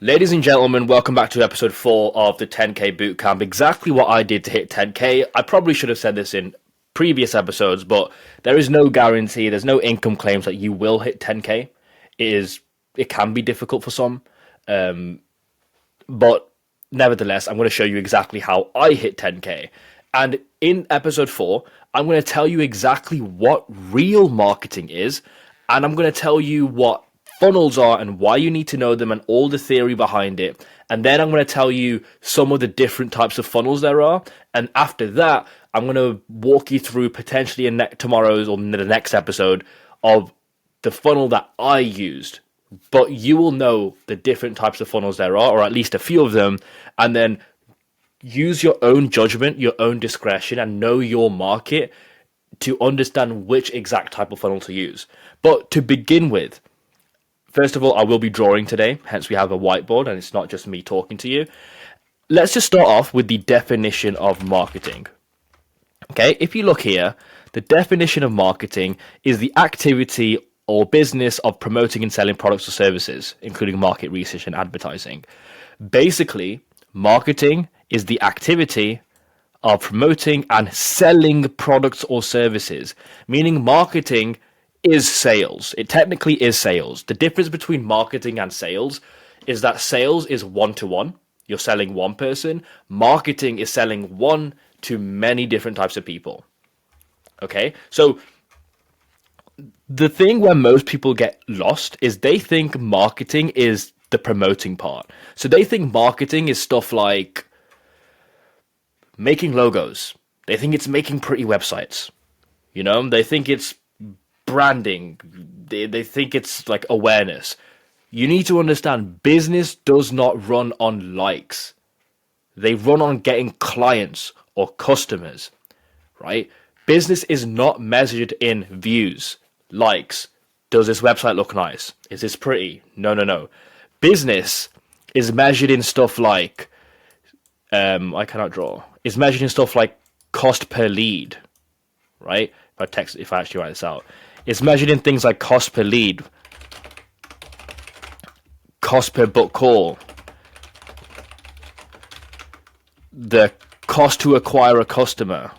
Ladies and gentlemen, welcome back to episode 4 of the 10K Bootcamp. Exactly what I did to hit 10K. I probably should have said this in previous episodes, but there is no guarantee, there's no income claims that you will hit 10K. It can be difficult for some, but nevertheless, I'm going to show you exactly how I hit 10K. And in episode 4, I'm going to tell you exactly what real marketing is, and I'm going to tell you what funnels are and why you need to know them and all the theory behind it. And then I'm going to tell you some of the different types of funnels there are. And after that, I'm going to walk you through potentially in tomorrow's or the next episode of the funnel that I used. But you will know the different types of funnels there are, or at least a few of them, and then use your own judgment, your own discretion, and know your market to understand which exact type of funnel to use. But to begin with, first of all, I will be drawing today, hence we have a whiteboard and it's not just me talking to you. Let's just start off with the definition of marketing. Okay, if you look here, the definition of marketing is the activity or business of promoting and selling products or services, including market research and advertising. Basically, marketing is the activity of promoting and selling products or services, meaning marketing is sales. It technically is sales. The difference between marketing and sales is that sales is one-to-one. You're selling one person. Marketing is selling one to many different types of people. Okay? So the thing where most people get lost is they think marketing is the promoting part. So they think marketing is stuff like making logos. They think it's making pretty websites. They think it's branding. They think it's like awareness. You need to understand business does not run on likes. They run on getting clients or customers, right? Business is not measured in views, likes. Does this website look nice? Is this pretty? No. Business is measured in stuff like I cannot draw. It's measured in stuff like cost per lead, right? If I actually write this out. It's measured in things like cost per lead, cost per book call, the cost to acquire a customer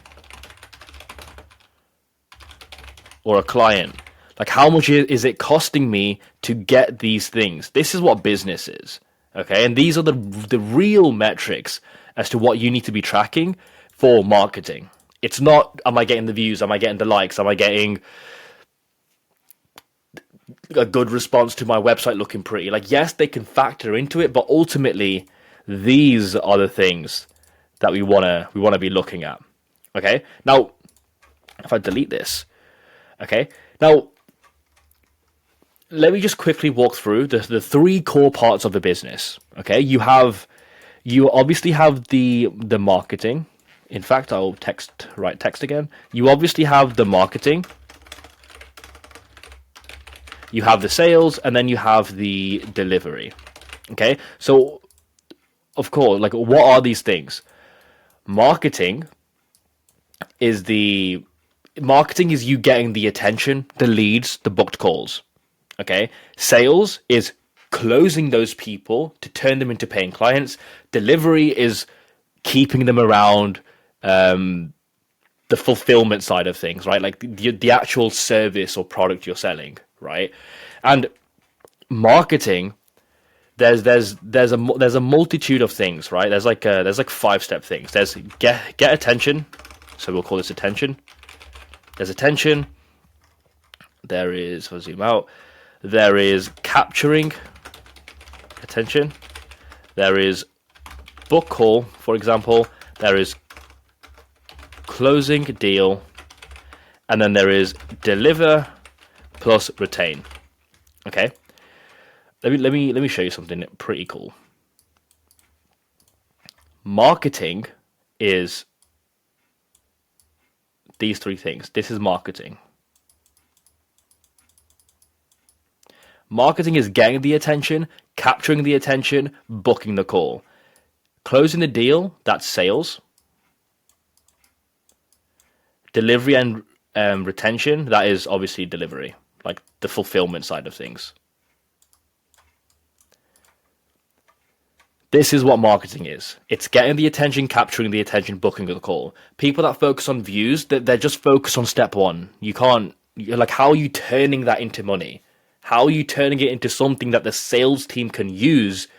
or a client. Like, how much is it costing me to get these things? This is what business is, okay? And these are the real metrics as to what you need to be tracking for marketing. It's not, am I getting the views? Am I getting the likes? Am I getting a good response to my website looking pretty? Like, yes, they can factor into it, but ultimately, these are the things that we wanna be looking at. Okay. Now, if I delete this, okay. Now, let me just quickly walk through the three core parts of the business. Okay. You obviously have the marketing. In fact, I'll write text again. You obviously have the marketing. You have the sales, and then you have the delivery. Okay, so of course, like, what are these things? Marketing is you getting the attention, the leads, the booked calls. Okay, sales is closing those people to turn them into paying clients. Delivery is keeping them around, the fulfillment side of things, right? Like the actual service or product you're selling, right? And marketing, there's a multitude of things, right? There's like 5-step things. There's get attention, so we'll call this attention. There's attention. There is, I'll zoom out. There is capturing attention. There is book call, for example. There is closing deal, and then there is deliver plus retain. Okay, let me show you something pretty cool. Marketing is these three things. This is marketing. Marketing is getting the attention, capturing the attention, booking the call. Closing the deal, that's sales. Delivery and retention, that is obviously delivery, like the fulfillment side of things. This is what marketing is. It's getting the attention, capturing the attention, booking the call. People that focus on views, they're just focused on step one. Like, how are you turning that into money? How are you turning it into something that the sales team can use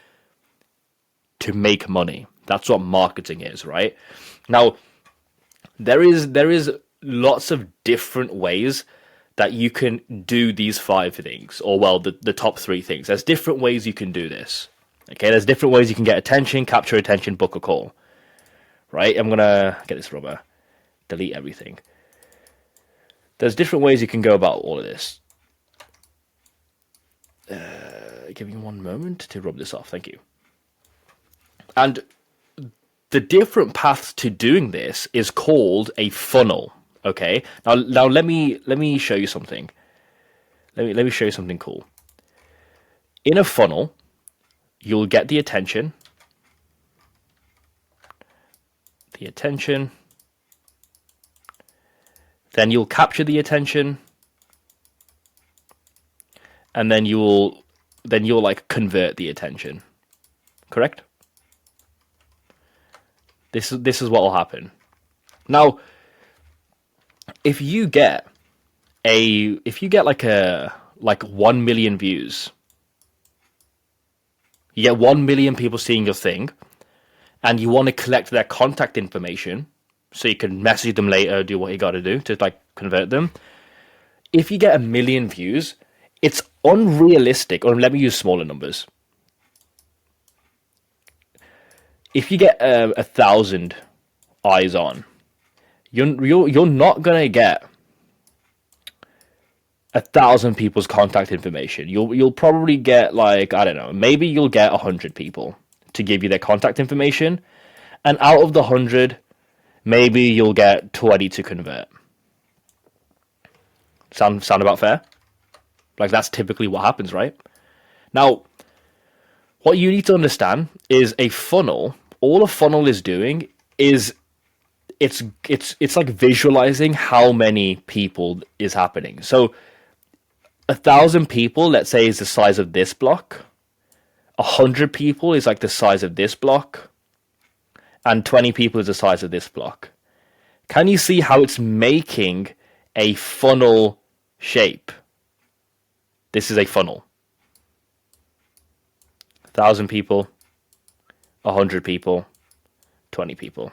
to make money? That's what marketing is, right? Now, there is lots of different ways that you can do these 5 things, or well, the top 3 things. There's different ways you can do this. Okay, there's different ways you can get attention, capture attention, book a call. Right? I'm gonna get this rubber, delete everything. There's different ways you can go about all of this. Give me one moment to rub this off. Thank you. And the different paths to doing this is called a funnel. Okay. Now let me show you something. Let me show you something cool. In a funnel, you'll get the attention. Then you'll capture the attention. And then you'll like convert the attention. Correct? This is what will happen. Now, if you get like 1 million views, you get 1 million people seeing your thing, and you want to collect their contact information so you can message them later, do what you got to do to like convert them. If you get 1 million views, it's unrealistic, or let me use smaller numbers. If you get 1,000 eyes on, you're not gonna get 1,000 people's contact information. You'll probably get, like, I don't know, maybe you'll get 100 people to give you their contact information, and out of the 100, maybe you'll get 20 to convert. Sound about fair? Like, that's typically what happens, right? Now, what you need to understand is a funnel. All a funnel is doing is it's like visualizing how many people is happening. So 1,000 people, let's say, is the size of this block. 100 people is like the size of this block, and 20 people is the size of this block. Can you see how it's making a funnel shape? This is a funnel. 1,000 people, 100 people, 20 people.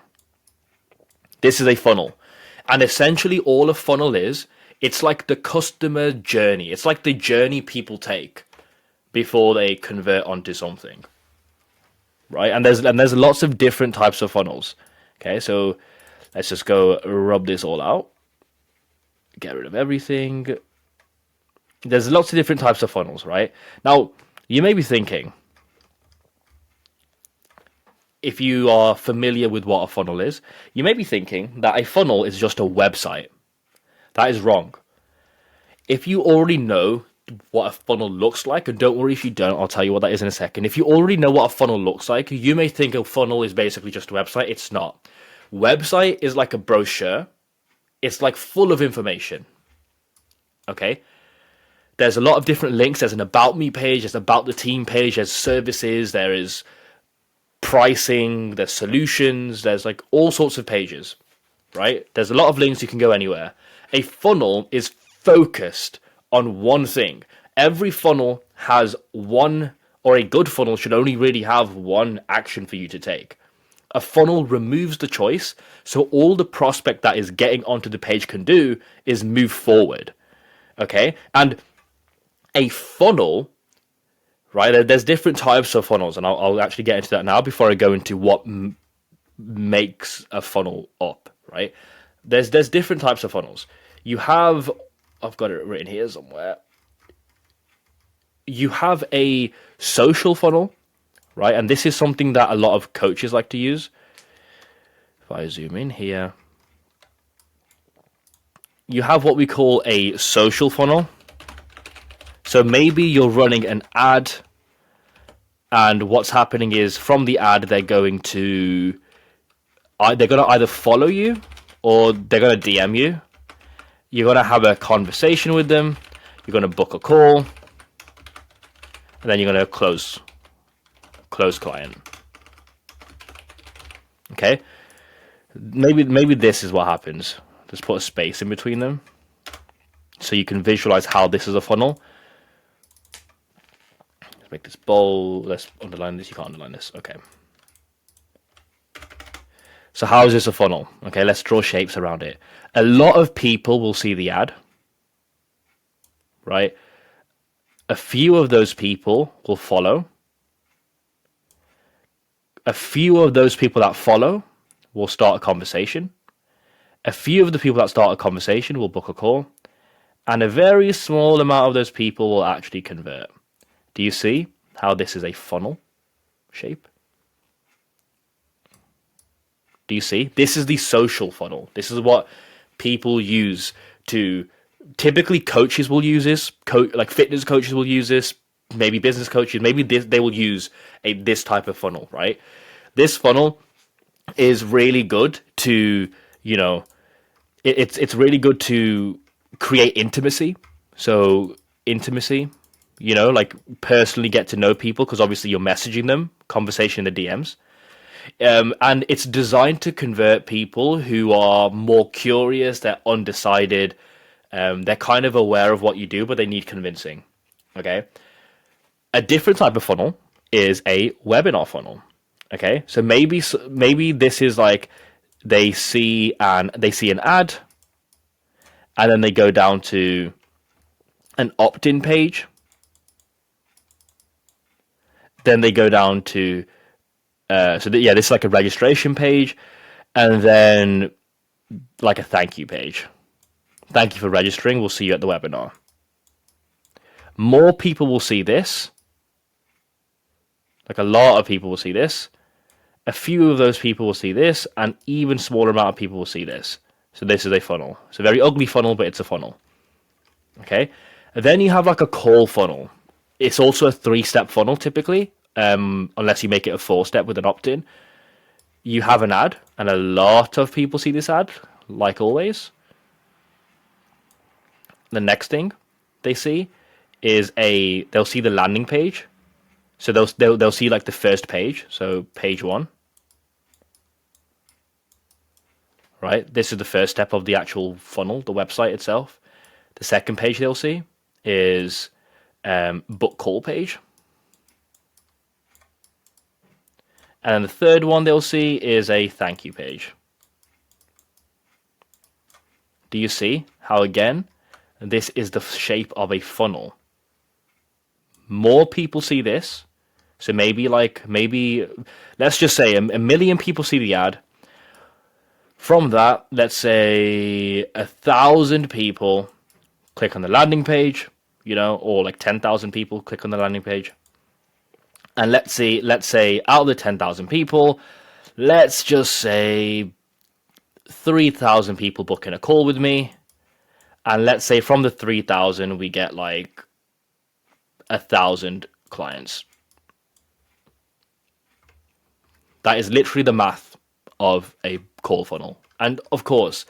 This is a funnel. And essentially all a funnel is, it's like the customer journey. It's like the journey people take before they convert onto something. Right? And there's lots of different types of funnels. Okay, so let's just go rub this all out. Get rid of everything. There's lots of different types of funnels, right? Now, you may be thinking, if you are familiar with what a funnel is, you may be thinking that a funnel is just a website. That is wrong. If you already know what a funnel looks like, and don't worry if you don't, I'll tell you what that is in a second. If you already know what a funnel looks like, you may think a funnel is basically just a website. It's not. Website is like a brochure. It's like full of information. Okay? There's a lot of different links. There's an about me page, there's about the team page, there's services, there is pricing, there's solutions, there's like all sorts of pages, right? There's a lot of links, you can go anywhere. A funnel is focused on one thing. Every funnel has one, or a good funnel should only really have one action for you to take. A funnel removes the choice, so all the prospect that is getting onto the page can do is move forward. Okay? And a funnel, right? There's different types of funnels, and I'll actually get into that now before I go into what makes a funnel up, right? There's different types of funnels. You have, I've got it written here somewhere. You have a social funnel, right? And this is something that a lot of coaches like to use. If I zoom in here, you have what we call a social funnel. So maybe you're running an ad, and what's happening is from the ad, they're going to either follow you or they're going to DM you. You're going to have a conversation with them. You're going to book a call, and then you're going to close client. Okay, maybe this is what happens. Just put a space in between them so you can visualize how this is a funnel. Let's make this bold. Let's underline this. You can't underline this. Okay. So how is this a funnel? Okay, let's draw shapes around it. A lot of people will see the ad, right? A few of those people will follow. A few of those people that follow will start a conversation. A few of the people that start a conversation will book a call. And a very small amount of those people will actually convert. Do you see how this is a funnel shape? Do you see? This is the social funnel. This is what people use to... Typically, coaches will use this. Like fitness coaches will use this. Maybe business coaches. Maybe they will use this type of funnel, right? This funnel is really good to, it's really good to create intimacy. So intimacy, like personally get to know people, because obviously you're messaging them, conversation in the DMs. And it's designed to convert people who are more curious, they're undecided, they're kind of aware of what you do, but they need convincing. Okay. A different type of funnel is a webinar funnel. Okay. So maybe this is like they see an ad, and then they go down to an opt-in page. Then they go down to this is like a registration page, and then like a thank you page. Thank you for registering. We'll see you at the webinar. More people will see this. Like a lot of people will see this. A few of those people will see this, and even smaller amount of people will see this. So this is a funnel. It's a very ugly funnel, but it's a funnel. Okay. And then you have like a call funnel. It's also a 3-step funnel typically, unless you make it a 4-step with an opt-in. You have an ad, and a lot of people see this ad, like always. The next thing they see is they'll see the landing page. So they'll see like the first page, so page 1. Right? This is the first step of the actual funnel, the website itself. The second page they'll see is book call page. And then the third one they'll see is a thank you page. Do you see how, again, this is the shape of a funnel? More people see this. So maybe let's just say a million people see the ad. From that, let's say 1,000 people click on the landing page, or like 10,000 people click on the landing page. And let's say out of the 10,000 people, let's just say 3,000 people book in a call with me. And let's say from the 3,000, we get like 1,000 clients. That is literally the math of a call funnel. And of course,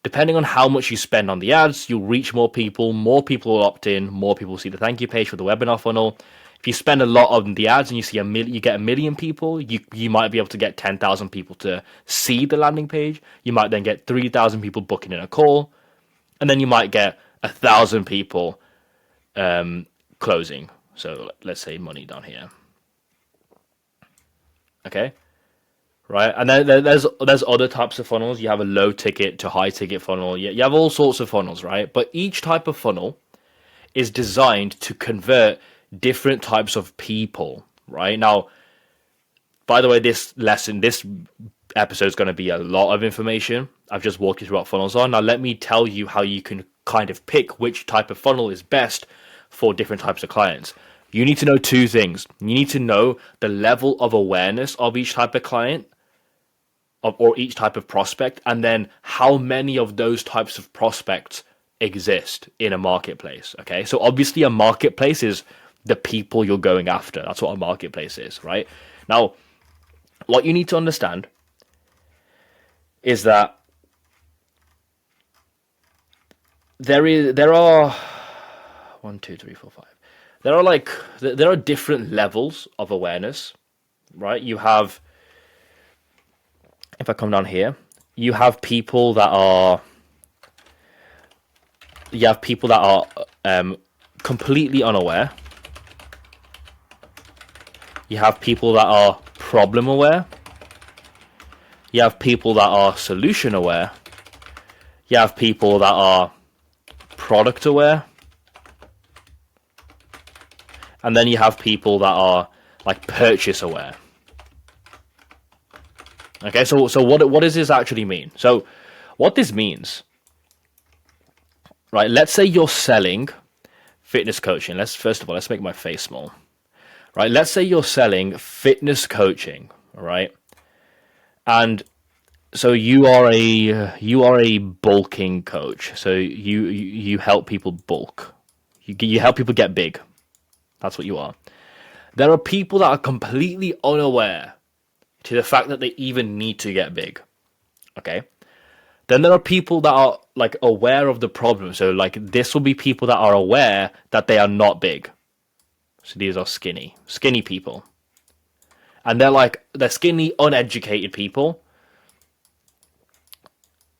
depending on how much you spend on the ads, you'll reach more people will opt in, more people will see the thank you page for the webinar funnel. If you spend a lot on the ads and you get 1 million people, you might be able to get 10,000 people to see the landing page. You might then get 3,000 people booking in a call, and then you might get 1,000 people closing. So let's say money down here. Okay, right, and then there's other types of funnels. You have a low ticket to high ticket funnel. You have all sorts of funnels, right? But each type of funnel is designed to convert different types of people, right? Now, by the way, this episode is going to be a lot of information. I've just walked you through what funnels are. Now, let me tell you how you can kind of pick which type of funnel is best for different types of clients. You need to know 2 things. You need to know the level of awareness of each type of client, or each type of prospect, and then how many of those types of prospects exist in a marketplace. Okay, so obviously a marketplace is the people you're going after. That's what a marketplace is, right? Now, what you need to understand is that there are 1, 2, 3, 4, 5. There are different levels of awareness, right? You have if I come down here, you have people that are completely unaware. You have people that are problem aware. You have people that are solution aware. You have people that are product aware. And then you have people that are like purchase aware. Okay, so what does this actually mean? So what this means, right? Let's say you're selling fitness coaching. Let's make my face small. Right? Let's say you're selling fitness coaching, all right? And so you are a bulking coach. So you help people bulk. You help people get big. That's what you are. There are people that are completely unaware to the fact that they even need to get big. Okay? Then there are people that are like aware of the problem. So like this will be people that are aware that they are not big. So these are skinny people. And they're skinny, uneducated people.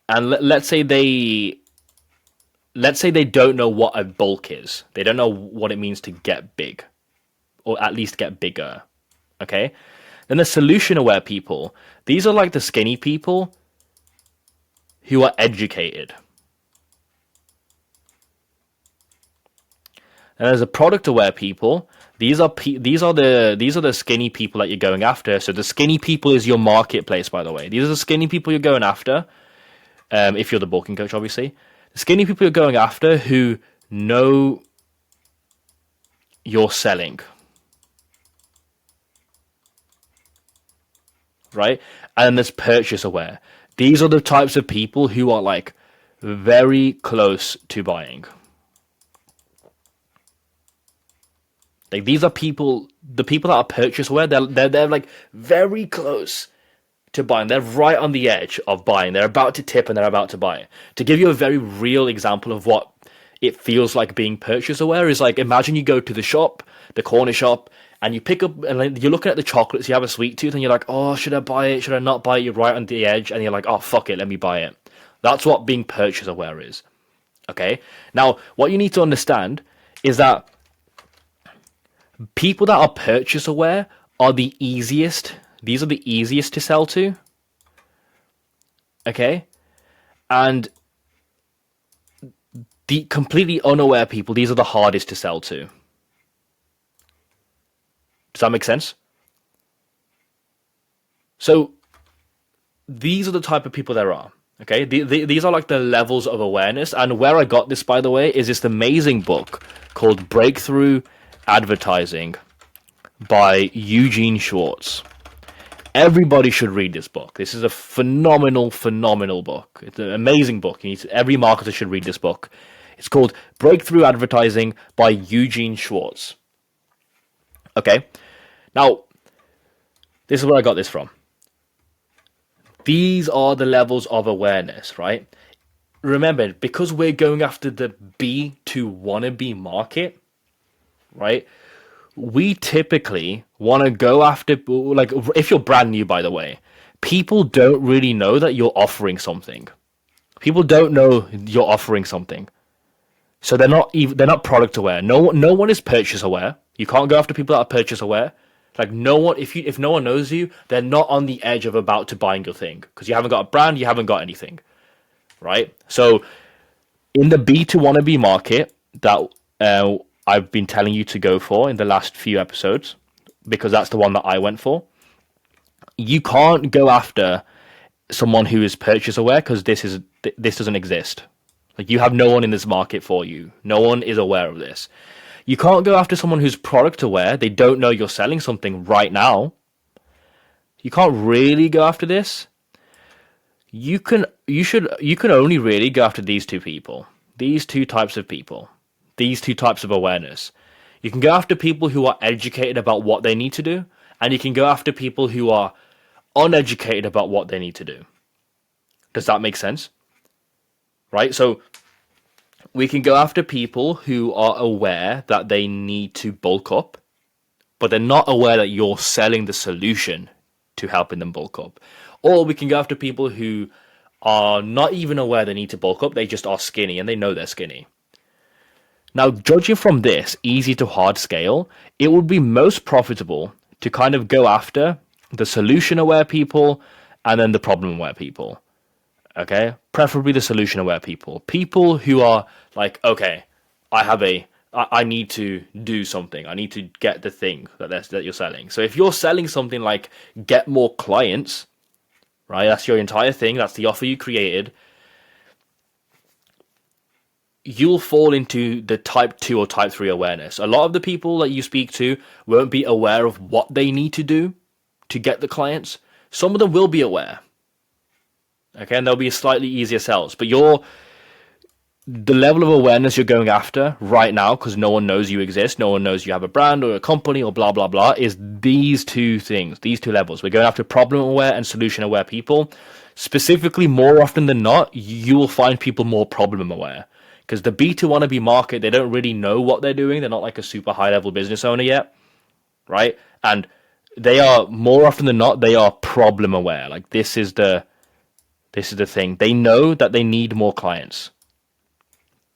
And let's say they don't know what a bulk is. They don't know what it means to get big, or at least get bigger. Okay? Then the solution aware people, these are like the skinny people who are educated. And there's the product aware people. These are the skinny people that you're going after. So the skinny people is your marketplace, by the way. These are the skinny people you're going after. If you're the bulking coach, obviously. The skinny people you're going after who know you're selling. Right? And there's purchase aware. These are the types of people who are like very close to buying. Like these are the people that are purchase aware, they're like very close to buying. They're right on the edge of buying. They're about to tip and they're about to buy. To give you a very real example of what it feels like being purchase aware is like, imagine you go to the shop, the corner shop, and you pick up, and you're looking at the chocolates, you have a sweet tooth, and you're like, oh, should I buy it? Should I not buy it? You're right on the edge, and you're like, oh, fuck it, let me buy it. That's what being purchase aware is. Okay? Now, what you need to understand is that people that are purchase aware are the easiest. These are the easiest to sell to. Okay? And the completely unaware people, these are the hardest to sell to. Does that make sense? So these are the type of people there are. Okay? These are like the levels of awareness. And where I got this, by the way, is this amazing book called Breakthrough Advertising by Eugene Schwartz. Everybody should read this book. This is a phenomenal book. It's an amazing book. Every marketer should read this book. It's called Breakthrough Advertising by Eugene Schwartz. Okay? Now, this is where I got this from. These are the levels of awareness, right? Remember, because we're going after the B2 wannabe market, right? We typically want to go after, like, if you're brand new, by the way, people don't really know that you're offering something. People don't know you're offering something. So they're not product aware. No one is purchase aware. You can't go after people that are purchase aware. Like no one, if no one knows you, they're not on the edge of about to buying your thing because you haven't got a brand, you haven't got anything, right? So in the B2 wannabe market that I've been telling you to go for in the last few episodes, because that's the one that I went for, you can't go after someone who is purchase aware because this doesn't exist. Like you have no one in this market for you. No one is aware of this. You can't go after someone who's product aware. They don't know you're selling something right now. You can't really go after this. You can only really go after these two people. These two types of people. These two types of awareness. You can go after people who are educated about what they need to do, and you can go after people who are uneducated about what they need to do. Does that make sense? Right? So we can go after people who are aware that they need to bulk up, but they're not aware that you're selling the solution to helping them bulk up. Or we can go after people who are not even aware they need to bulk up, they just are skinny and they know they're skinny. Now, judging from this easy to hard scale, it would be most profitable to kind of go after the solution aware people and then the problem aware people. Okay? Preferably the solution aware people. People who are like, okay, I need to do something. I need to get the thing that you're selling. So if you're selling something like get more clients, right? That's your entire thing. That's the offer you created. You'll fall into the type 2 or type 3 awareness. A lot of the people that you speak to won't be aware of what they need to do to get the clients. Some of them will be aware. Okay, and they'll be slightly easier sells. But the level of awareness you're going after right now, because no one knows you exist, no one knows you have a brand or a company or blah, blah, blah, is these two things, these two levels. We're going after problem aware and solution aware people. Specifically, more often than not, you will find people more problem aware. Because the B2 wannabe market, they don't really know what they're doing. They're not like a super high level business owner yet, right? And they are, more often than not, they are problem aware. Like this is the thing. They know that they need more clients.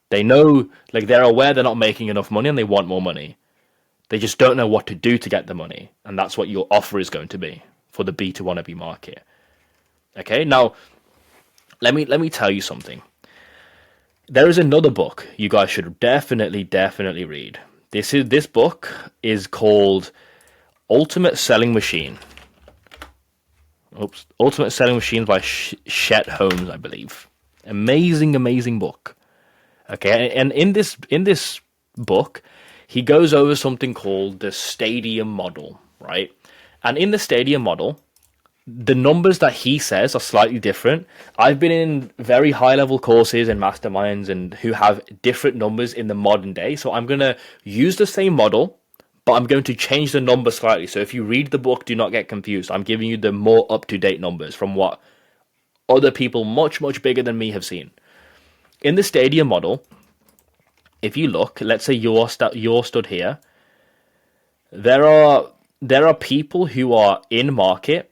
They know, like they're aware they're not making enough money and they want more money. They just don't know what to do to get the money. And that's what your offer is going to be for the B2 wannabe market. Okay, now let me tell you something. There is another book you guys should definitely read. This book is called Ultimate Selling Machine. Ultimate Selling Machine by Chet Holmes, I believe. Amazing book. Okay, and in this book, he goes over something called the stadium model, right? And in the stadium model, the numbers that he says are slightly different. I've been in very high-level courses and masterminds and who have different numbers in the modern day. So I'm going to use the same model, but I'm going to change the number slightly. So if you read the book, do not get confused. I'm giving you the more up-to-date numbers from what other people much bigger than me have seen. In the stadium model, if you look, let's say you're stood here. There are people who are in market.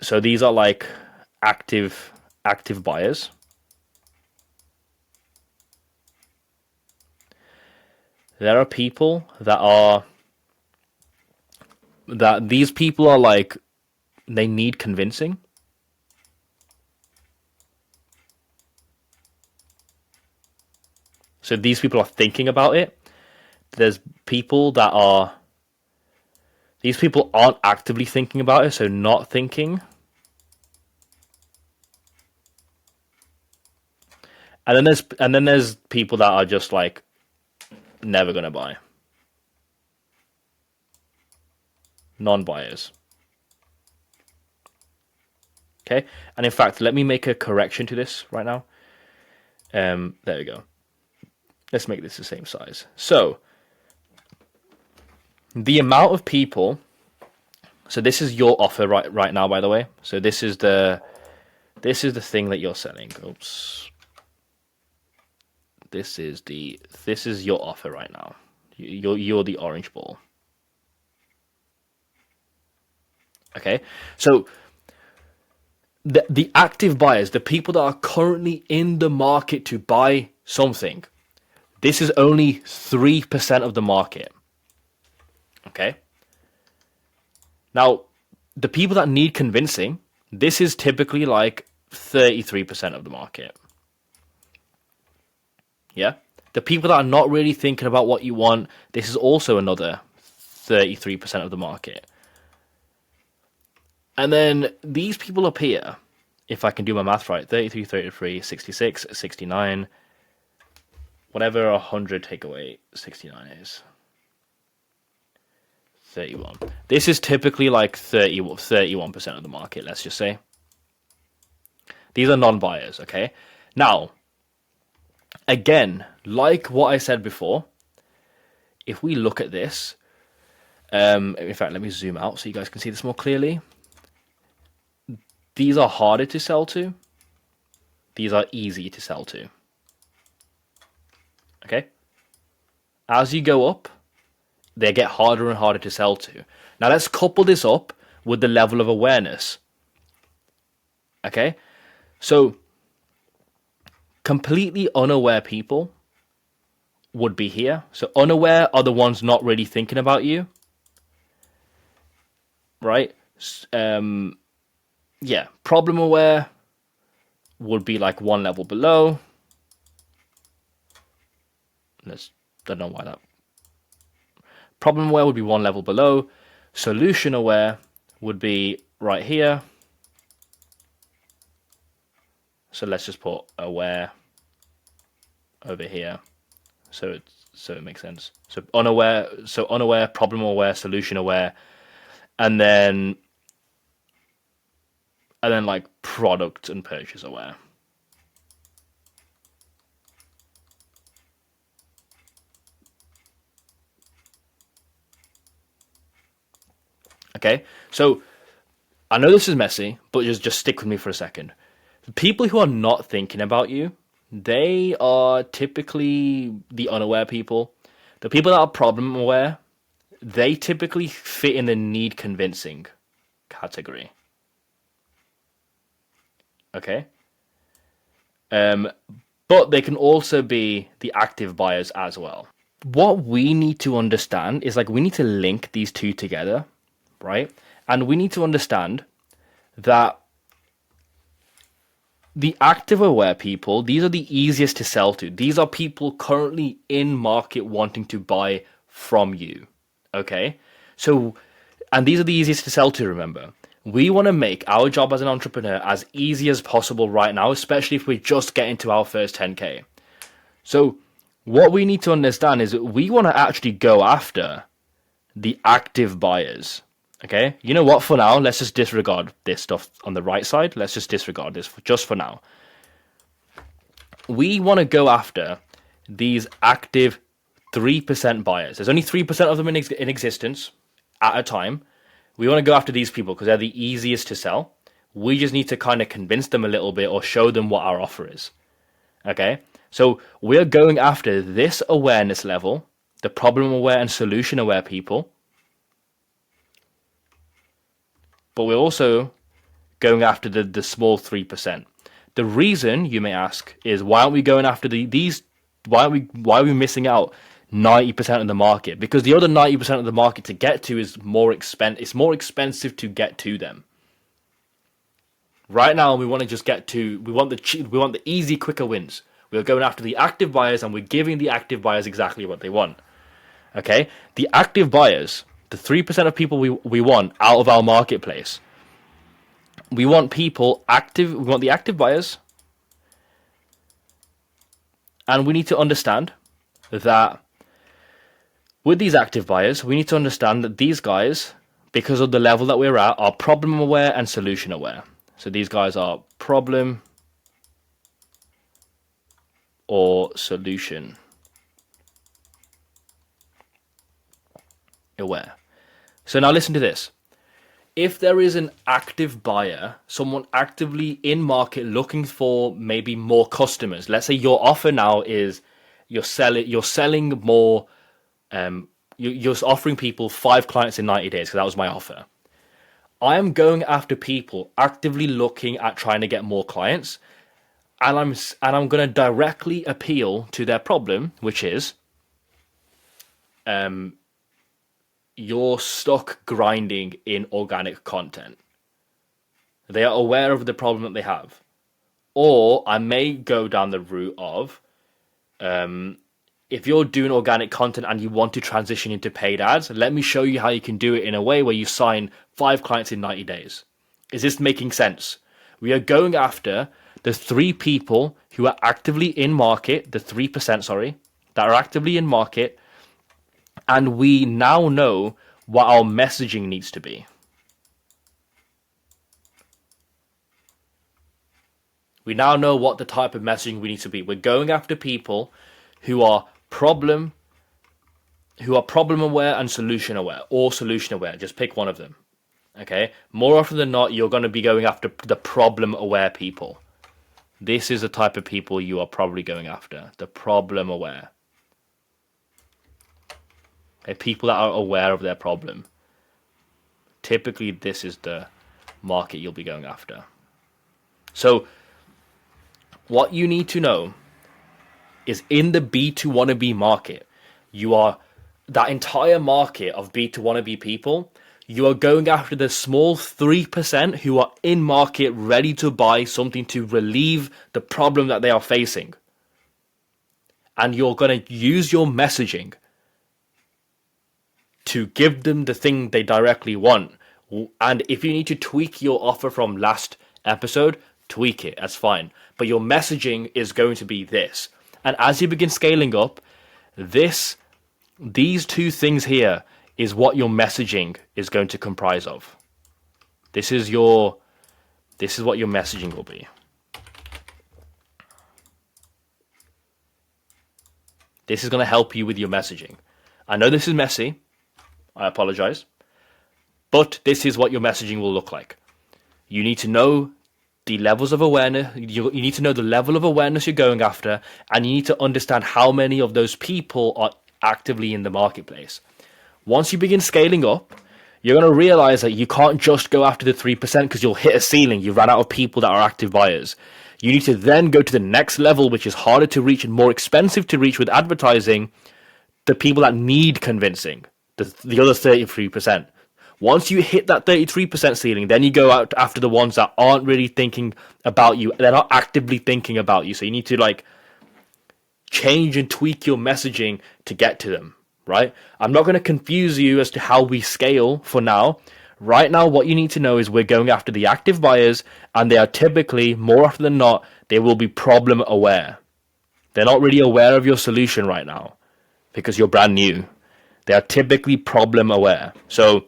So these are like active buyers. There are people that these people are like, they need convincing. So these people are thinking about it. There's people these people aren't actively thinking about it, so not thinking. And then there's people that are just like never gonna buy. Non-buyers. Okay? And in fact, let me make a correction to this right now. There we go. Let's make this the same size. So the amount of people, so this is your offer right now, by the way. So this is the thing that you're selling. Oops. This is your offer right now. You're the orange ball. Okay? So the active buyers, the people that are currently in the market to buy something, this is only 3% of the market. Okay? Now, the people that need convincing, this is typically like 33% of the market. Yeah? The people that are not really thinking about what you want, this is also another 33% of the market. And then these people up here, if I can do my math right, 33, 33, 66, 69, whatever 100 take away 69 is. 31. This is typically like 31% of the market, let's just say. These are non-buyers, okay? Now, again, like what I said before, if we look at this, in fact, let me zoom out so you guys can see this more clearly. These are harder to sell to. These are easy to sell to. Okay? As you go up, they get harder and harder to sell to. Now let's couple this up with the level of awareness. Okay, so completely unaware people would be here. So unaware are the ones not really thinking about you, right? Yeah, problem aware would be like one level below. Let's don't know why that. Problem aware would be one level below. Solution aware would be right here. So let's just put aware over here. So it makes sense. So unaware, problem aware, solution aware, and then like product and purchase aware. Okay, so I know this is messy, but just stick with me for a second. The people who are not thinking about you, they are typically the unaware people. The people that are problem aware, they typically fit in the need convincing category. Okay? But they can also be the active buyers as well. What we need to understand is like we need to link these two together, right? And we need to understand that the active aware people, these are the easiest to sell to. These are people currently in market wanting to buy from you. Okay? So, and these are the easiest to sell to, remember. We want to make our job as an entrepreneur as easy as possible right now, especially if we're just getting to our first 10K. So, what we need to understand is that we want to actually go after the active buyers. Okay, you know what? For now, let's just disregard this stuff on the right side. Let's just disregard this just for now. We want to go after these active 3% buyers. There's only 3% of them in existence at a time. We want to go after these people because they're the easiest to sell. We just need to kind of convince them a little bit or show them what our offer is. Okay, so we're going after this awareness level, the problem aware and solution aware people. But we're also going after the small 3%. The reason, you may ask, is why aren't we going after these? Why are we missing out 90% of the market? Because the other 90% of the market to get to is more expensive. It's more expensive to get to them. Right now, we want to just get to. We want the easy, quicker wins. We're going after the active buyers, and we're giving the active buyers exactly what they want. Okay, the active buyers, the 3% of people we want out of our marketplace. We want people active. We want the active buyers, and we need to understand that with these active buyers, we need to understand that these guys, because of the level that we're at, are problem aware and solution aware. So these guys are problem or solution aware. So now listen to this. If there is an active buyer, someone actively in market looking for maybe more customers, let's say your offer now is you're selling more, you're offering people 5 clients in 90 days, because that was my offer. I am going after people actively looking at trying to get more clients, and I'm going to directly appeal to their problem, which is you're stuck grinding in organic content. They are aware of the problem that they have. Or I may go down the route of if you're doing organic content and you want to transition into paid ads, let me show you how you can do it in a way where you sign 5 clients in 90 days. Is this making sense? We are going after the 3 people who are actively in market, the 3%, sorry, that are actively in market, and we now know what our messaging needs to be. We now know what the type of messaging we need to be. We're going after people who are problem aware and solution aware, or solution aware. Just pick one of them. Okay? More often than not, you're going to be going after the problem aware people. This is the type of people you are probably going after, the problem aware. Okay? People that are aware of their problem. Typically, this is the market you'll be going after. So what you need to know is in the B2 wannabe market, you are that entire market of B2 wannabe people, you are going after the small 3% who are in market ready to buy something to relieve the problem that they are facing. And you're going to use your messaging to give them the thing they directly want. And if you need to tweak your offer from last episode, tweak it. That's fine. But your messaging is going to be this. And as you begin scaling up, these two things here is what your messaging is going to comprise of. This is what your messaging will be. This is going to help you with your messaging. I know this is messy. I apologize. But this is what your messaging will look like. You need to know the levels of awareness. You need to know the level of awareness you're going after, and you need to understand how many of those people are actively in the marketplace. Once you begin scaling up, you're going to realize that you can't just go after the 3% because you'll hit a ceiling. You ran out of people that are active buyers. You need to then go to the next level, which is harder to reach and more expensive to reach with advertising, the people that need convincing, the other 33%. Once you hit that 33% ceiling, then you go out after the ones that aren't really thinking about you. They're not actively thinking about you. So you need to change and tweak your messaging to get to them, right? I'm not going to confuse you as to how we scale for now. Right now, what you need to know is we're going after the active buyers, and they are typically, more often than not, they will be problem aware. They're not really aware of your solution right now because you're brand new. They are typically problem aware. So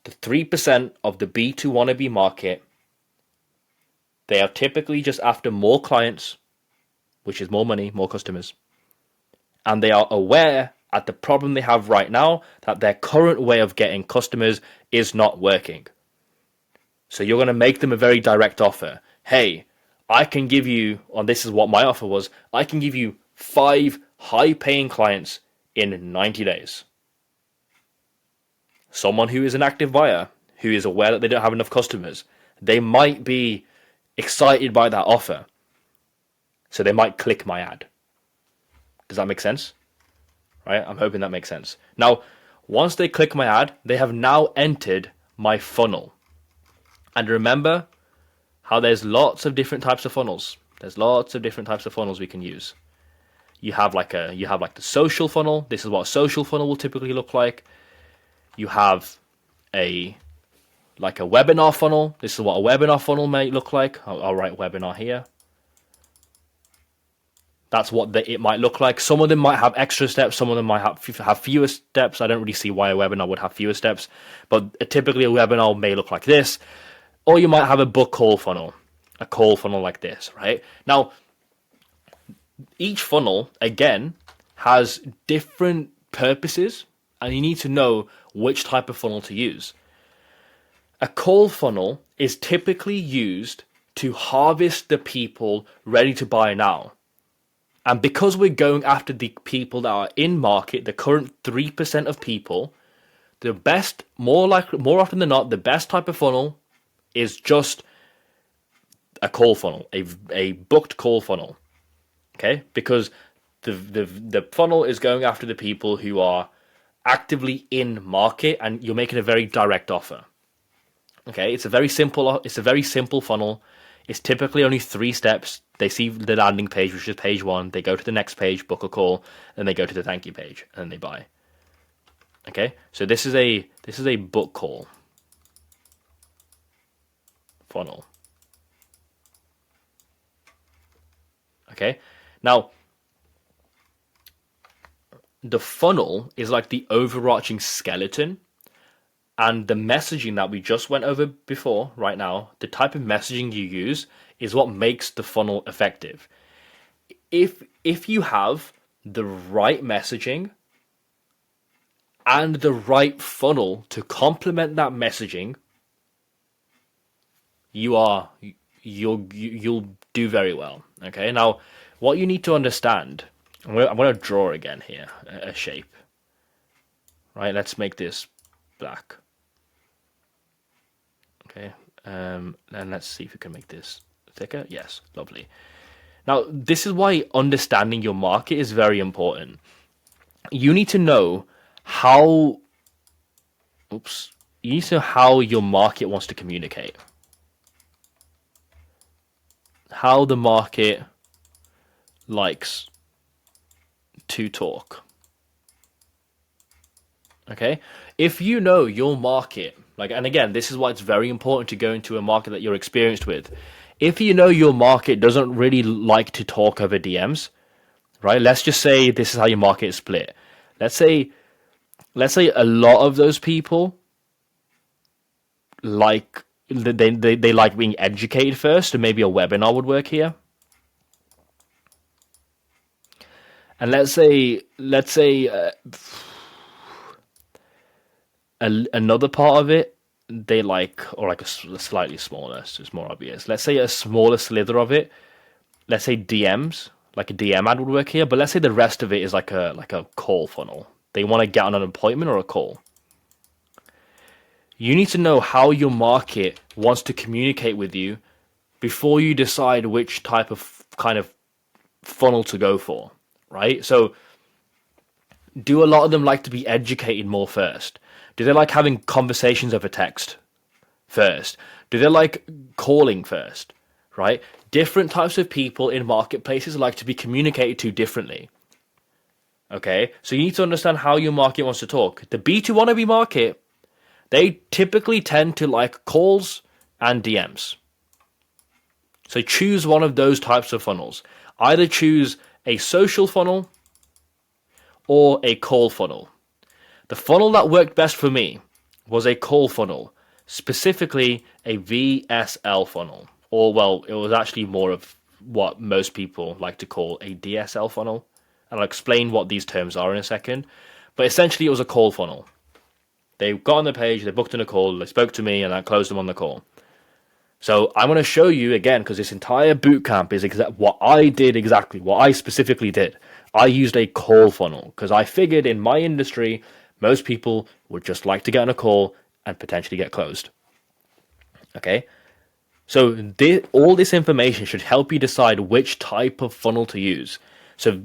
the 3% of the B2 wannabe market, they are typically just after more clients, which is more money, more customers. And they are aware at the problem they have right now that their current way of getting customers is not working. So you're going to make them a very direct offer. Hey, I can give you, and this is what my offer was, I can give you 5 high-paying clients in 90 days. Someone who is an active buyer, who is aware that they don't have enough customers, they might be excited by that offer. So they might click my ad. Does that make sense? Right? I'm hoping that makes sense. Now, once they click my ad, they have now entered my funnel. And remember how there's lots of different types of funnels. There's lots of different types of funnels we can use. You have the social funnel. This is what a social funnel will typically look like. You have a webinar funnel. This is what a webinar funnel may look like. I'll write webinar here. That's what it might look like. Some of them might have extra steps. Some of them might have fewer steps. I don't really see why a webinar would have fewer steps. But typically a webinar may look like this. Or you might have a book call funnel. A call funnel like this, right? Now, each funnel, again, has different purposes. And you need to know which type of funnel to use. A call funnel is typically used to harvest the people ready to buy now. And because we're going after the people that are in market, the current 3% of people, the best, more often than not, the best type of funnel is just a call funnel, a booked call funnel. Okay? Because the funnel is going after the people who are actively in market, and you're making a very direct offer. Okay, it's a very simple funnel. It's typically only 3 steps. They see the landing page, which is page 1. They go to the next page, book a call, then they go to the thank you page, and then they buy. Okay, so this is a book call funnel. Okay, now the funnel is like the overarching skeleton, and the messaging that we just went over before, right now, the type of messaging you use is what makes the funnel effective. If you have the right messaging and the right funnel to complement that messaging, you'll do very well. Okay, now what you need to understand, I'm going to draw again here a shape. Right, let's make this black. Okay, And let's see if we can make this thicker. Yes, lovely. Now, this is why understanding your market is very important. You need to know how, you need to know how your market wants to communicate. How the market likes to talk. Okay? If you know your market, like, and again, this is why it's very important to go into a market that you're experienced with. If you know your market doesn't really like to talk over DMs, right? Let's just say this is how your market is split. Let's say a lot of those people like they like being educated first, and maybe a webinar would work here. And let's say another part of it they like, or like a slightly smaller, so it's more obvious. Let's say a smaller slither of it, let's say DMs, like a DM ad would work here, but let's say the rest of it is like a call funnel. They want to get on an appointment or a call. You need to know how your market wants to communicate with you before you decide which type of kind of funnel to go for, right? So do a lot of them like to be educated more first? Do they like having conversations over text first? Do they like calling first, right? Different types of people in marketplaces like to be communicated to differently. Okay, so you need to understand how your market wants to talk. The B2 wannabe market, they typically tend to like calls and DMs. So choose one of those types of funnels. Either choose a social funnel or a call funnel. The funnel that worked best for me was a call funnel, specifically a VSL funnel. Or, well, it was actually more of what most people like to call a DSL funnel. And I'll explain what these terms are in a second. But essentially, it was a call funnel. They got on the page, they booked in a call, they spoke to me, and I closed them on the call. So I'm going to show you again, because this entire bootcamp is what I did exactly, what I specifically did. I used a call funnel, because I figured in my industry, most people would just like to get on a call and potentially get closed. Okay? So all this information should help you decide which type of funnel to use. So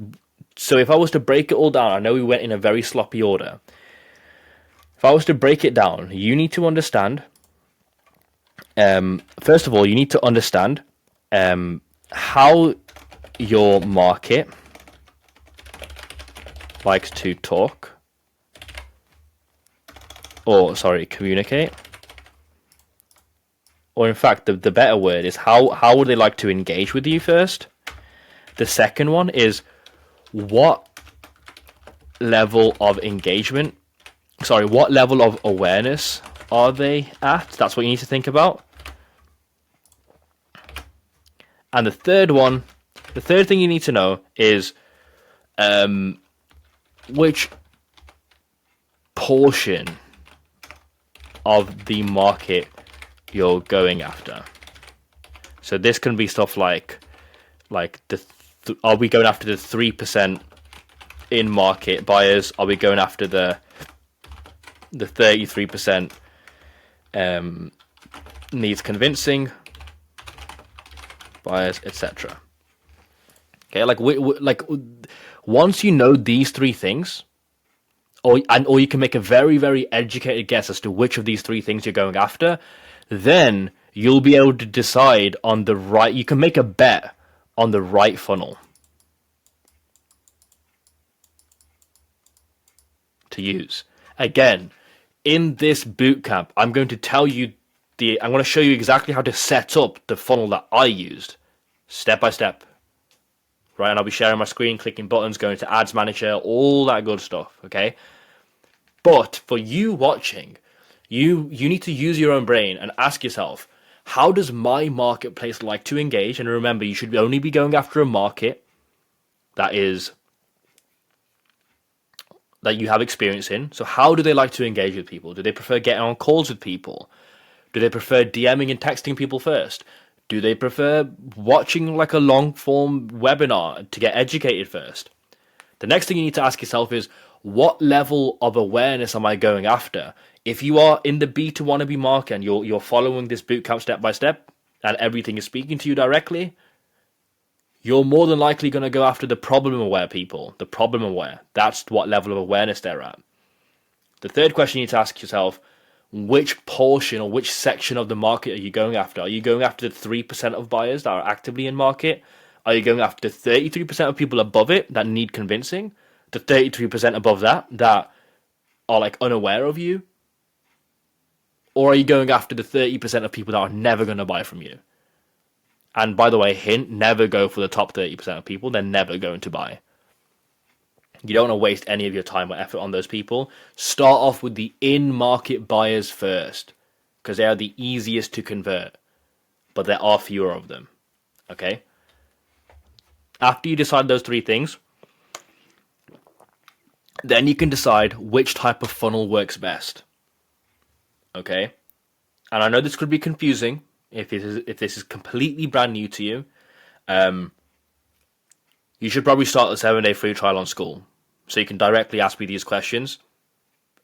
if I was to break it all down, I know we went in a very sloppy order. If I was to break it down, you need to understand, first of all, you need to understand how your market likes to talk, or sorry, communicate. Or in fact, the better word is how would they like to engage with you first? The second one is what level of engagement, what level of awareness are they at? That's what you need to think about. And the third thing you need to know is which portion of the market you're going after. So this can be stuff like are we going after the 3% in market buyers? Are we going after the 33% needs convincing buyers, etc. Okay, like once you know these three things, or you can make a very, very educated guess as to which of these three things you're going after, then you'll be able to decide on the right, you can make a bet on the right funnel to use. Again, in this bootcamp, I'm going to tell you I'm going to show you exactly how to set up the funnel that I used, step by step. Right, and I'll be sharing my screen, clicking buttons, going to Ads Manager, all that good stuff, okay? But for you watching, you need to use your own brain and ask yourself, how does my marketplace like to engage? And remember, you should only be going after a market that you have experience in. So how do they like to engage with people? Do they prefer getting on calls with people? Do they prefer DMing and texting people first? Do they prefer watching like a long form webinar to get educated first? The next thing you need to ask yourself is, what level of awareness am I going after? If you are in the B2 wannabe market and you're following this bootcamp step by step and everything is speaking to you directly, you're more than likely going to go after the problem aware people. The problem aware. That's what level of awareness they're at. The third question you need to ask yourself, which portion or which section of the market are you going after? Are you going after the 3% of buyers that are actively in market? Are you going after the 33% of people above it that need convincing? The 33% above that are like unaware of you? Or are you going after the 30% of people that are never going to buy from you? And by the way, hint, never go for the top 30% of people. They're never going to buy. You don't want to waste any of your time or effort on those people. Start off with the in-market buyers first, because they are the easiest to convert, but there are fewer of them. Okay? After you decide those three things, then you can decide which type of funnel works best. Okay? And I know this could be confusing if this is completely brand new to you. You should probably start the 7-day free trial on School, so you can directly ask me these questions,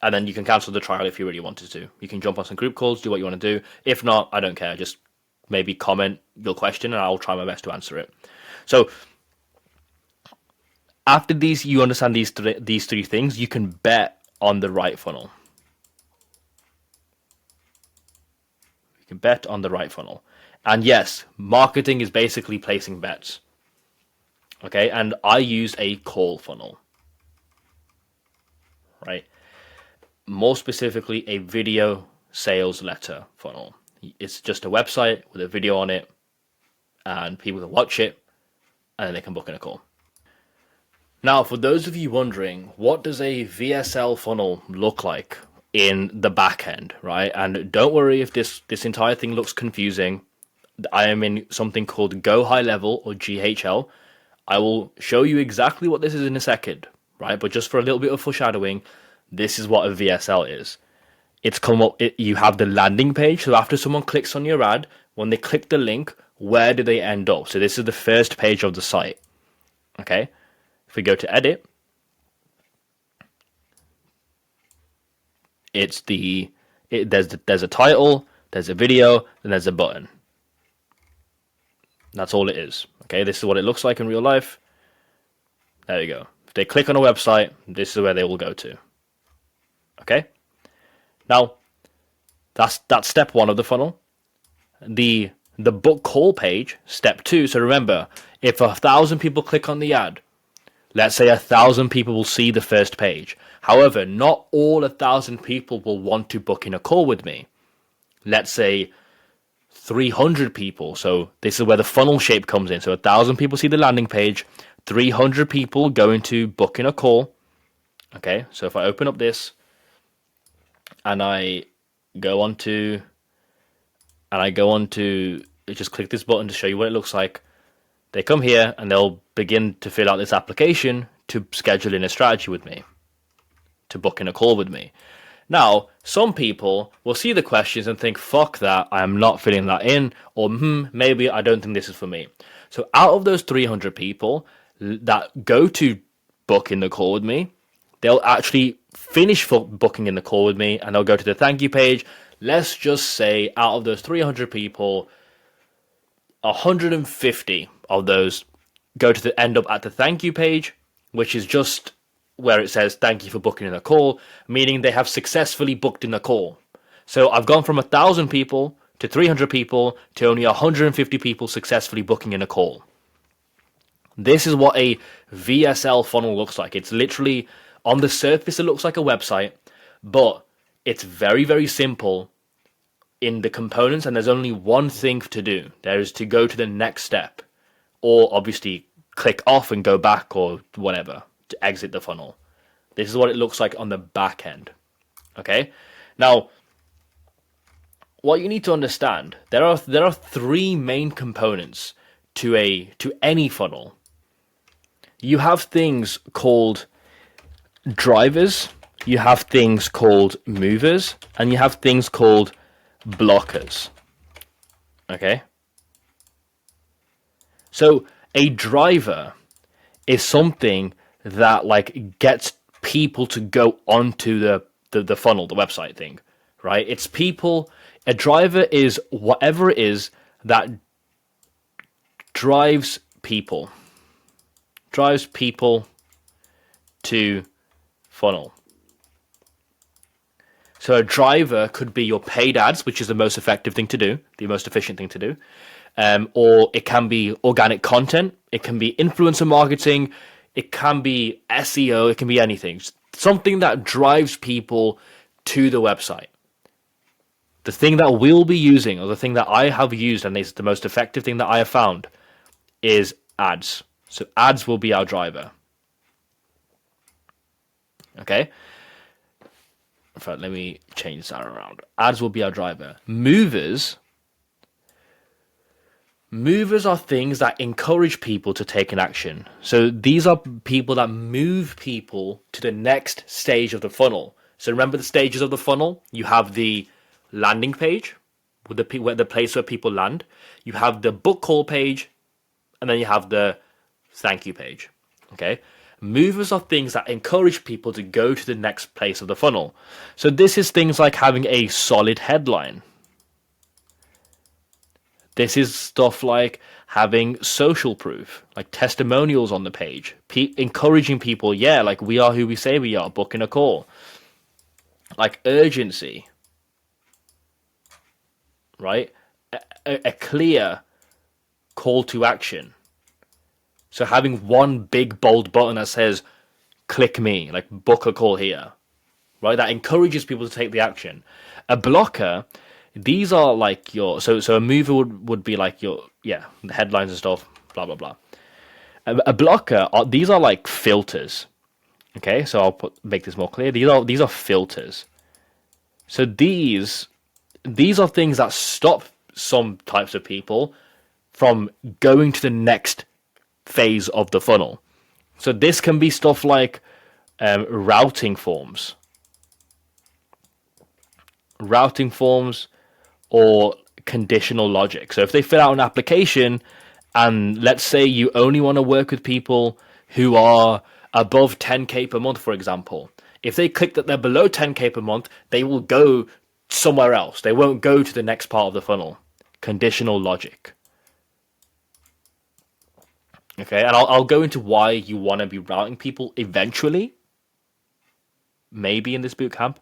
and then you can cancel the trial if you really wanted to. You can jump on some group calls, do what you want to do. If not, I don't care. Just maybe comment your question, and I'll try my best to answer it. So after these, you understand these three things, you can bet on the right funnel. You can bet on the right funnel. And yes, marketing is basically placing bets. Okay, and I use a call funnel. Right? More specifically, a video sales letter funnel. It's just a website with a video on it, and people can watch it, and then they can book in a call. Now, for those of you wondering, what does a VSL funnel look like in the back end, right? And don't worry if this entire thing looks confusing. I am in something called Go High Level, or GHL. I will show you exactly what this is in a second, right? But just for a little bit of foreshadowing, this is what a VSL is. It's come up. You have the landing page. So after someone clicks on your ad, when they click the link, where do they end up? So this is the first page of the site. Okay. If we go to edit, there's a title, there's a video, and there's a button. That's all it is. Okay, this is what it looks like in real life. There you go. If they click on a website, this is where they will go to. Okay? Now, that's step one of the funnel. The book call page, step two. So remember, if 1,000 people click on the ad, let's say 1,000 people will see the first page. However, not all 1,000 people will want to book in a call with me. Let's say 300 people. So this is where the funnel shape comes in. So 1,000 people see the landing page, 300 people go into book in a call. Okay, so if I open up this and I go on to just click this button to show you what it looks like. They come here and they'll begin to fill out this application to schedule in a strategy with me, to book in a call with me. Now, some people will see the questions and think, fuck that, I am not filling that in, or maybe I don't think this is for me. So out of those 300 people that go to book in the call with me, they'll actually finish booking in the call with me and they'll go to the thank you page. Let's just say out of those 300 people, 150 of those go to end up at the thank you page, which is just where it says thank you for booking in a call, meaning they have successfully booked in a call. So I've gone from 1,000 people to 300 people to only 150 people successfully booking in a call. This is what a VSL funnel looks like. It's literally, on the surface, it looks like a website, but it's very, very simple in the components, and there's only one thing to do. There is to go to the next step, or obviously click off and go back or whatever to exit the funnel. This is what it looks like on the back end. Okay? Now, what you need to understand, there are three main components to any funnel. You have things called drivers, you have things called movers, and you have things called blockers. Okay? So a driver is something that like gets people to go onto the funnel, the website thing. right? It's people. A driver is whatever it is that drives people to funnel. So a driver could be your paid ads, which is the most effective thing to do, the most efficient thing to do. Or it can be organic content. It can be influencer marketing. It can be SEO. It can be anything. Something that drives people to the website. The thing that we'll be using, or the thing that I have used, and is the most effective thing that I have found, is ads. So ads will be our driver. Okay? In fact, let me change that around. Ads will be our driver. Movers are things that encourage people to take an action. So these are people that move people to the next stage of the funnel. So remember the stages of the funnel? You have the landing page, with the place where people land. You have the book call page, and then you have the thank you page. Okay? Movers are things that encourage people to go to the next place of the funnel. So this is things like having a solid headline. This is stuff like having social proof, like testimonials on the page, encouraging people, yeah, like we are who we say we are, booking a call. Like urgency, right? A clear call to action. So having one big bold button that says, click me, like book a call here, right? That encourages people to take the action. A blocker, these are like your, so a mover would be like your, the headlines and stuff, blah, blah, blah. A blocker, these are like filters. Okay, so I'll make this more clear. These are filters. So these are things that stop some types of people from going to the next phase of the funnel. So this can be stuff like routing forms or conditional logic. So if they fill out an application, and let's say you only want to work with people who are above 10k per month, for example, if they click that they're below 10k per month, they will go somewhere else. They won't go to the next part of the funnel. Conditional logic. Okay, and I'll go into why you want to be routing people eventually. Maybe in this bootcamp.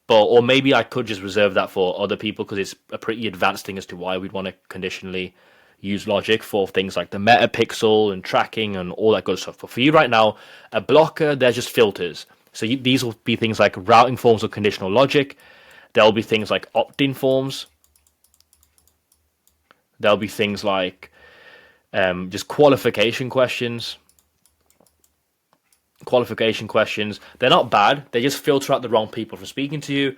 Or maybe I could just reserve that for other people because it's a pretty advanced thing as to why we'd want to conditionally use logic for things like the metapixel and tracking and all that good stuff. But for you right now, a blocker, they're just filters. So these will be things like routing forms or conditional logic. There'll be things like opt-in forms. There'll be things like just qualification questions. They're not bad. They just filter out the wrong people from speaking to you.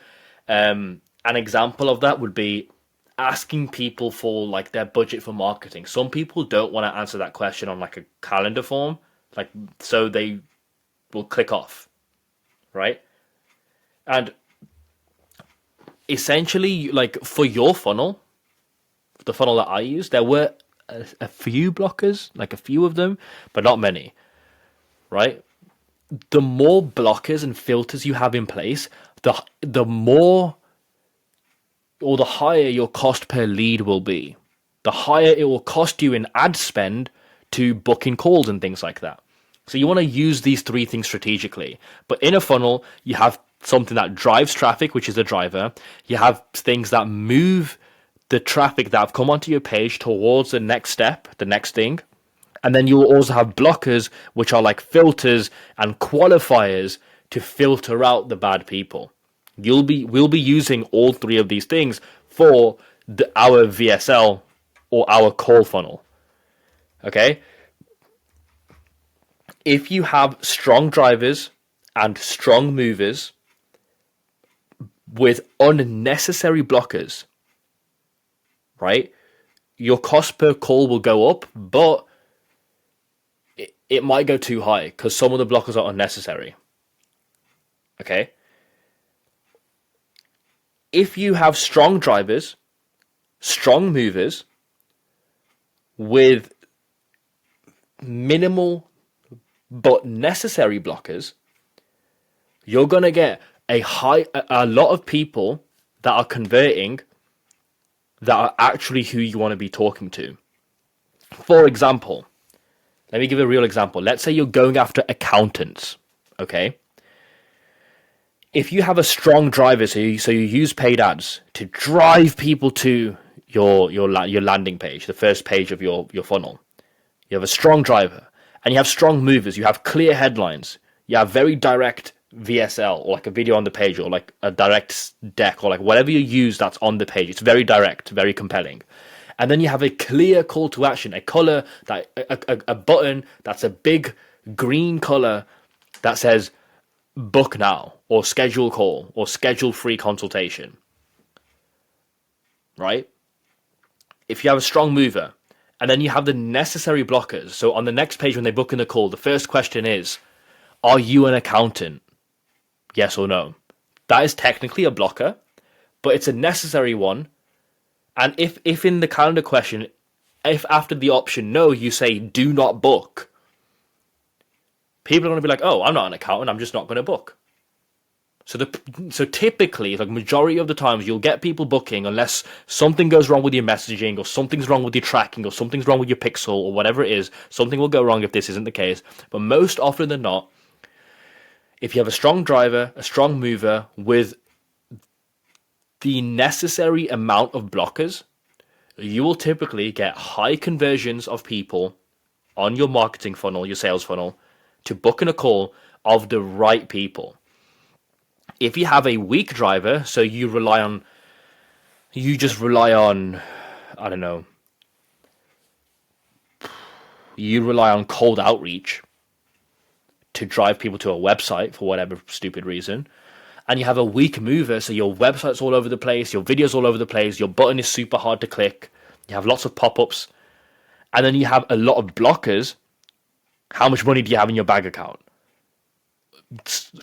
An example of that would be asking people for like their budget for marketing. Some people don't want to answer that question on like a calendar form, like so they will click off, right? And essentially, like for your funnel, the funnel that I use, there were a few blockers, like a few of them, but not many, right? The more blockers and filters you have in place, the more or the higher your cost per lead will be. The higher it will cost you in ad spend to book in calls and things like that. So you want to use these three things strategically. But in a funnel, you have something that drives traffic, which is the driver. You have things that move the traffic that have come onto your page towards the next step, the next thing. And then you will also have blockers, which are like filters and qualifiers to filter out the bad people. We'll be using all three of these things for our VSL or our call funnel. Okay? If you have strong drivers and strong movers with unnecessary blockers, right? Your cost per call will go up, but it might go too high because some of the blockers are unnecessary. Okay? If you have strong drivers, strong movers, with minimal but necessary blockers, you're going to get a lot of people that are converting, that are actually who you want to be talking to. For example, let me give a real example. Let's say you're going after accountants, okay? If you have a strong driver, so you use paid ads to drive people to your landing page, the first page of your funnel. You have a strong driver, and you have strong movers. You have clear headlines. You have very direct VSL, or like a video on the page, or like a direct deck, or like whatever you use that's on the page. It's very direct, very compelling. And then you have a clear call to action, a color that a button that's a big green color that says book now, or schedule call, or schedule free consultation. Right? If you have a strong mover, and then you have the necessary blockers. So on the next page when they book in the call, the first question is, are you an accountant? Yes or no? That is technically a blocker, but it's a necessary one. And if in the calendar question, if after the option no, you say do not book, people are going to be like, oh, I'm not an accountant, I'm just not going to book. So typically, like majority of the times, you'll get people booking unless something goes wrong with your messaging, or something's wrong with your tracking, or something's wrong with your pixel, or whatever it is. Something will go wrong if this isn't the case. But most often than not, if you have a strong driver, a strong mover with the necessary amount of blockers, you will typically get high conversions of people on your marketing funnel, your sales funnel, to book in a call of the right people. If you have a weak driver, so you just rely on, I don't know, you rely on cold outreach to drive people to a website for whatever stupid reason, and you have a weak mover, so your website's all over the place, your video's all over the place, your button is super hard to click, you have lots of pop-ups, and then you have a lot of blockers, how much money do you have in your bank account?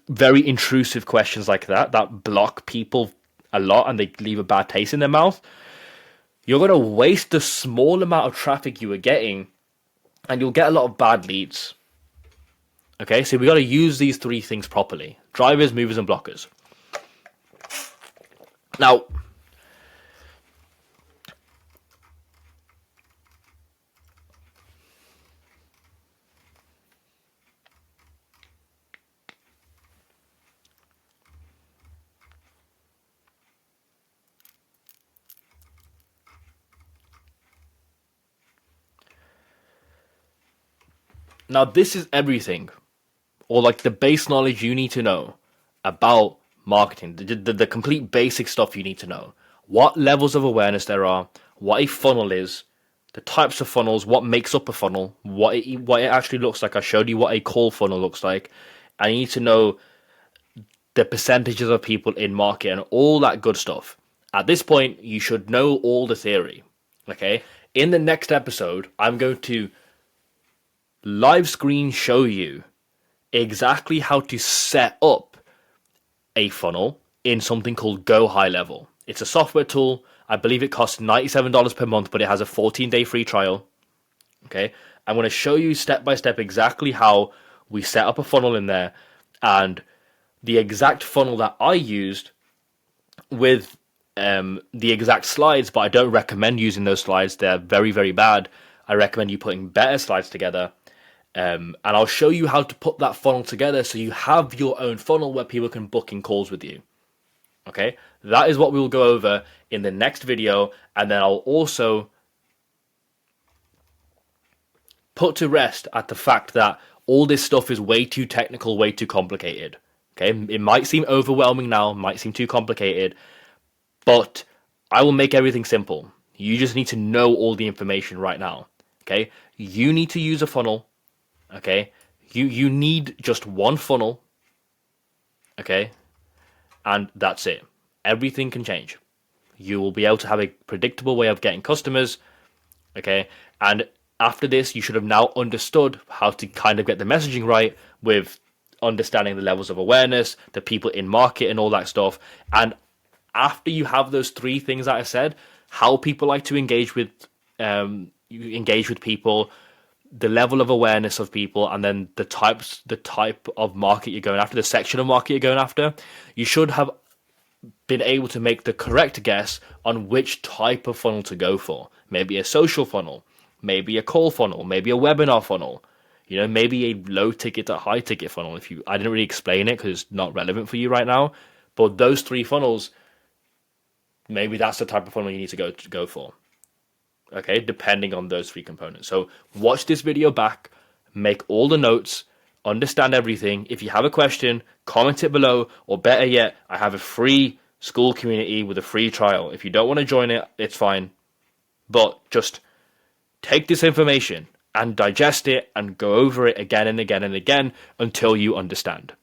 Very intrusive questions like that block people a lot and they leave a bad taste in their mouth. You're going to waste the small amount of traffic you were getting, and you'll get a lot of bad leads. Okay, so we got to use these three things properly: drivers, movers, and blockers. Now, this is everything, or like the base knowledge you need to know about marketing, the complete basic stuff you need to know. What levels of awareness there are, what a funnel is, the types of funnels, what makes up a funnel, what it actually looks like. I showed you what a call funnel looks like. And you need to know the percentages of people in market and all that good stuff. At this point, you should know all the theory. Okay? In the next episode, I'm going to live screen show you exactly how to set up a funnel in something called Go High Level. It's a software tool. I believe it costs $97 per month, but it has a 14-day free trial. Okay, I'm going to show you step by step exactly how we set up a funnel in there, and the exact funnel that I used with the exact slides, but I don't recommend using those slides. They're very, very bad. I recommend you putting better slides together. And I'll show you how to put that funnel together so you have your own funnel where people can book in calls with you. Okay, that is what we will go over in the next video, and then I'll also put to rest at the fact that all this stuff is way too technical, way too complicated. Okay, it might seem overwhelming now, might seem too complicated, but I will make everything simple. You just need to know all the information right now. Okay, you need to use a funnel. Okay, you need just one funnel. Okay, and that's it. Everything can change. You will be able to have a predictable way of getting customers. Okay, and after this, you should have now understood how to kind of get the messaging right, with understanding the levels of awareness, the people in market, and all that stuff. And after you have those three things that I said, how people like to engage with people, the level of awareness of people, and then the type of market you're going after, the section of market you're going after, you should have been able to make the correct guess on which type of funnel to go for. Maybe a social funnel, maybe a call funnel, maybe a webinar funnel, maybe a low ticket to high ticket funnel. I didn't really explain it because it's not relevant for you right now, but those three funnels, maybe that's the type of funnel you need to go for. Okay, depending on those three components. So watch this video back, make all the notes, understand everything. If you have a question, comment it below, or better yet, I have a free school community with a free trial. If you don't want to join it, it's fine. But just take this information and digest it and go over it again and again and again until you understand.